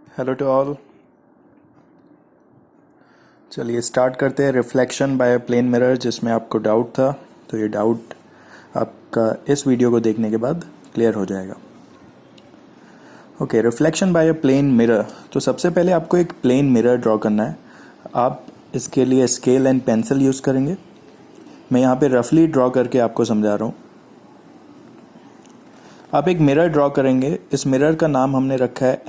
Hello to all. चलिए start करते हैं reflection by a plane mirror, जिसमें आपको डाउट था। तो ये डाउट आपका इस वीडियो को देखने के बाद क्लियर हो जाएगा। Okay, reflection by a plane mirror. तो सबसे पहले आपको एक प्लेन मिरर ड्रॉ करना है। आप इसके लिए स्केल एंड पेंसिल यूज़ करेंगे। मैं यहाँ पे रफली ड्रॉ करके आपको समझा रहा हूँ। आप एक मिरर ड्रॉ करेंगे। इस मिरर का नाम हमने रखा है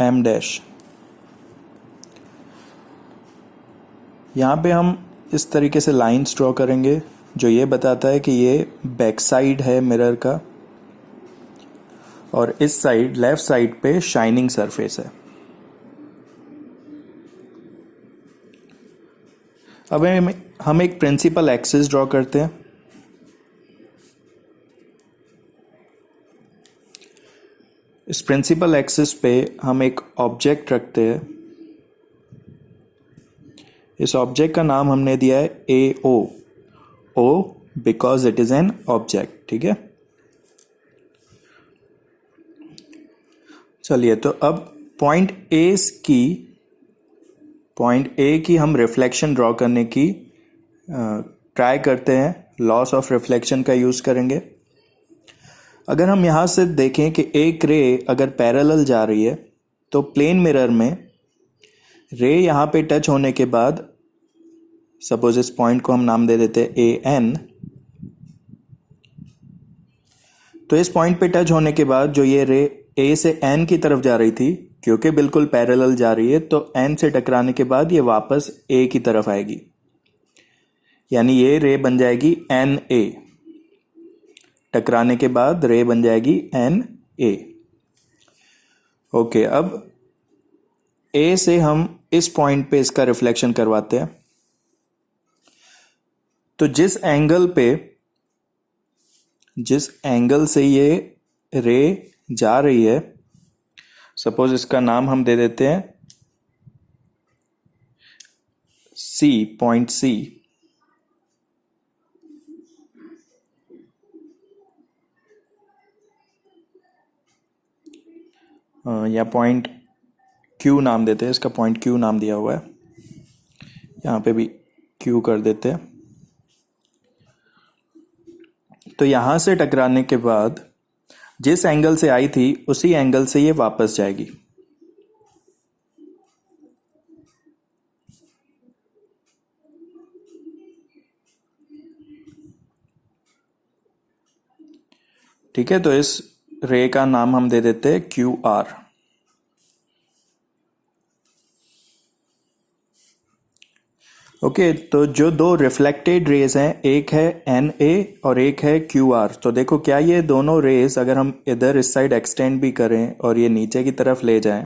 एम डैश। यहाँ पे हम इस तरीके से लाइंस ड्रॉ करेंगे जो ये बताता है कि ये बैक साइड है मिरर का, और इस साइड लेफ्ट साइड पे शाइनिंग सरफेस है। अब हम एक प्रिंसिपल एक्सिस ड्रॉ करते हैं। इस प्रिंसिपल एक्सिस पे हम एक ऑब्जेक्ट रखते हैं। इस ऑब्जेक्ट का नाम हमने दिया है O because it is an object. ठीक है, चलिए तो अब पॉइंट ए की हम रिफ्लेक्शन ड्रॉ करने की ट्राई करते हैं। लॉस ऑफ रिफ्लेक्शन का यूज करेंगे। अगर हम यहां से देखें कि एक रे अगर पैरेलल जा रही है तो प्लेन मिरर में रे यहां पे टच होने के बाद, सपोज इस पॉइंट को हम नाम दे देते हैं ए एन। तो इस पॉइंट पे टच होने के बाद जो ये रे ए से एन की तरफ जा रही थी, क्योंकि बिल्कुल पैरेलल जा रही है, तो एन से टकराने के बाद ये वापस ए की तरफ आएगी, यानी ये रे बन जाएगी एन ए। टकराने के बाद रे बन जाएगी एन ए। ओके, अब ए से हम इस पॉइंट पे इसका रिफ्लेक्शन करवाते हैं। तो जिस एंगल से ये रे जा रही है, सपोज इसका नाम हम दे देते हैं सी, पॉइंट सी। या पॉइंट क्यू नाम देते हैं, इसका पॉइंट क्यू नाम दिया हुआ है, यहाँ पे भी क्यू कर देते हैं। तो यहां से टकराने के बाद जिस एंगल से आई थी उसी एंगल से ये वापस जाएगी। ठीक है, तो इस रे का नाम हम दे देते हैं क्यू आर। ओके, तो जो दो रिफ्लेक्टेड रेज हैं, एक है एन ए और एक है क्यू आर। तो देखो, क्या ये दोनों रेज अगर हम इधर इस साइड एक्सटेंड भी करें और ये नीचे की तरफ ले जाएं,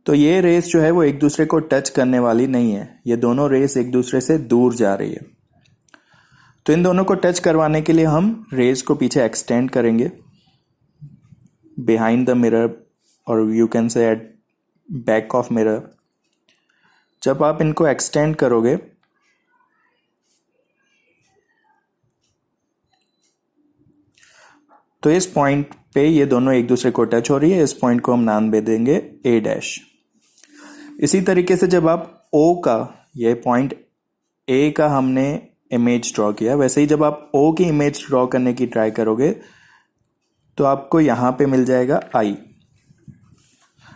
तो ये रेस जो है वो एक दूसरे को टच करने वाली नहीं है। ये दोनों रेस एक दूसरे से दूर जा रही है। तो इन दोनों को टच करवाने के लिए हम रेस को पीछे एक्सटेंड करेंगे बिहाइंड द मिरर, और you can say at back of mirror. जब आप इनको एक्सटेंड करोगे तो इस पॉइंट पे ये दोनों एक दूसरे को टच हो रही है। इस पॉइंट को हम नाम दे देंगे ए डैश। इसी तरीके से जब आप ओ का, ये पॉइंट ए का हमने इमेज ड्रॉ किया, वैसे ही जब आप ओ की इमेज ड्रॉ करने की ट्राई करोगे तो आपको यहां पे मिल जाएगा आई।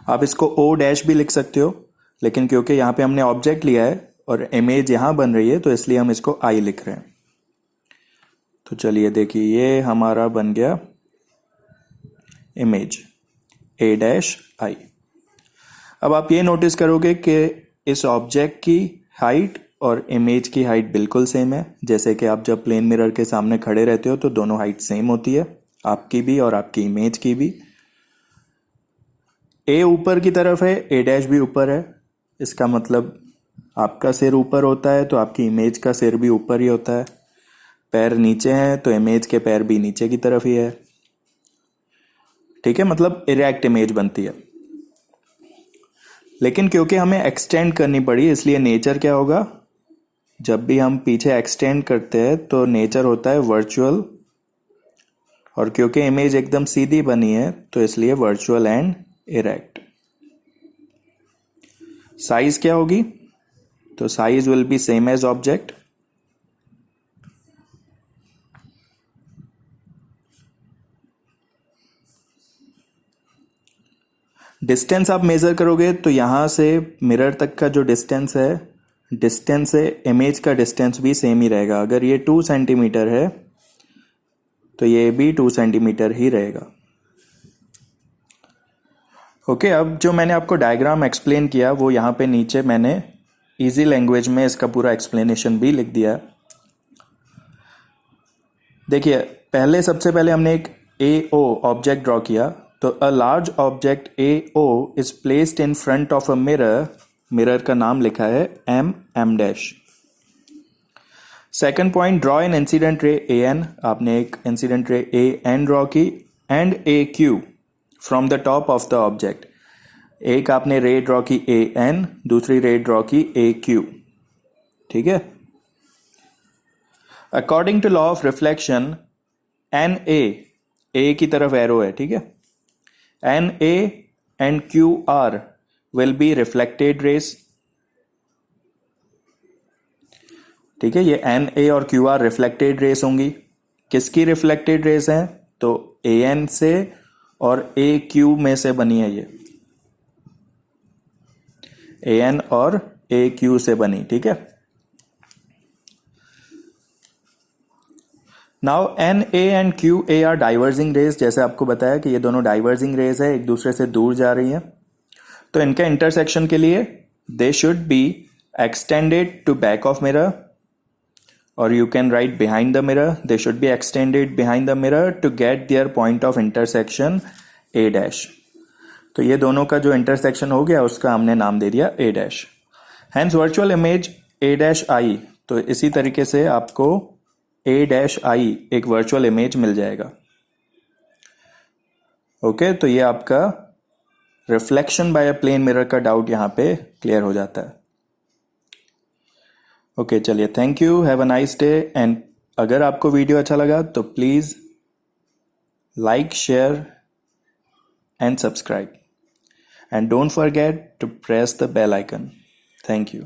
आप इसको ओ डैश भी लिख सकते हो, लेकिन क्योंकि यहां पे हमने ऑब्जेक्ट लिया है और इमेज यहां बन रही है, तो इसलिए हम इसको आई लिख रहे हैं। तो चलिए देखिए, ये हमारा बन गया इमेज ए डैश आई। अब आप ये नोटिस करोगे कि इस ऑब्जेक्ट की हाइट और इमेज की हाइट बिल्कुल सेम है। जैसे कि आप जब प्लेन मिरर के सामने खड़े रहते हो तो दोनों हाइट सेम होती है, आपकी भी और आपकी इमेज की भी। ए ऊपर की तरफ है, ए डैश भी ऊपर है। इसका मतलब आपका सिर ऊपर होता है तो आपकी इमेज का सिर भी ऊपर ही होता है। पैर नीचे हैं तो इमेज के पैर भी नीचे की तरफ ही है। ठीक है, मतलब इरेक्ट इमेज बनती है। लेकिन क्योंकि हमें एक्सटेंड करनी पड़ी, इसलिए नेचर क्या होगा, जब भी हम पीछे एक्सटेंड करते हैं तो नेचर होता है वर्चुअल, और क्योंकि इमेज एकदम सीधी बनी है तो इसलिए वर्चुअल एंड इरेक्ट। साइज क्या होगी? तो size will be same as object. Distance आप मेजर करोगे तो यहां से मिरर तक का जो डिस्टेंस है, डिस्टेंस से इमेज का डिस्टेंस भी सेम ही रहेगा। अगर ये 2 सेंटीमीटर है तो ये भी 2 सेंटीमीटर ही रहेगा। ओके, अब जो मैंने आपको डायग्राम एक्सप्लेन किया वो यहाँ पे नीचे मैंने इजी लैंग्वेज में इसका पूरा एक्सप्लेनेशन भी लिख दिया। देखिए, पहले सबसे पहले हमने एक AO ऑब्जेक्ट ड्रॉ किया। तो a large object AO is placed in front of a mirror. Mirror का नाम लिखा है M dash. Second point, draw an incident ray AN। आपने एक इंसिडेंट रे AN ड्रॉ की and AQ from the top of the object. एक आपने ray draw की AN, दूसरी रे ड्रॉ की AQ। ठीक है। According to law of reflection NA, A की तरफ एरो है, ठीक है, NA and QR will be reflected rays। ठीक है, ये NA और QR रिफ्लेक्टेड रेस होंगी। किसकी रिफ्लेक्टेड रेस हैं? तो AN से और AQ में से बनी है ये, AN और AQ से बनी। ठीक है। Now NA and QA are diverging rays. जैसे आपको बताया कि ये दोनों डाइवर्जिंग रेज है, एक दूसरे से दूर जा रही है। तो इनके इंटरसेक्शन के लिए they should be extended to back of mirror, और you can write behind the mirror. They should be extended behind the mirror to get their point of intersection A dash. तो ये दोनों का जो इंटरसेक्शन हो गया उसका हमने नाम दे दिया A dash. Hence virtual image A dash I. तो इसी तरीके से आपको A डैश आई एक वर्चुअल इमेज मिल जाएगा। ओके, तो ये आपका reflection by a plane mirror का डाउट यहां पे क्लियर हो जाता है। ओके, चलिए, thank you, have a nice day. And अगर आपको वीडियो अच्छा लगा तो please like, share and subscribe, and don't forget to press the bell icon. Thank you.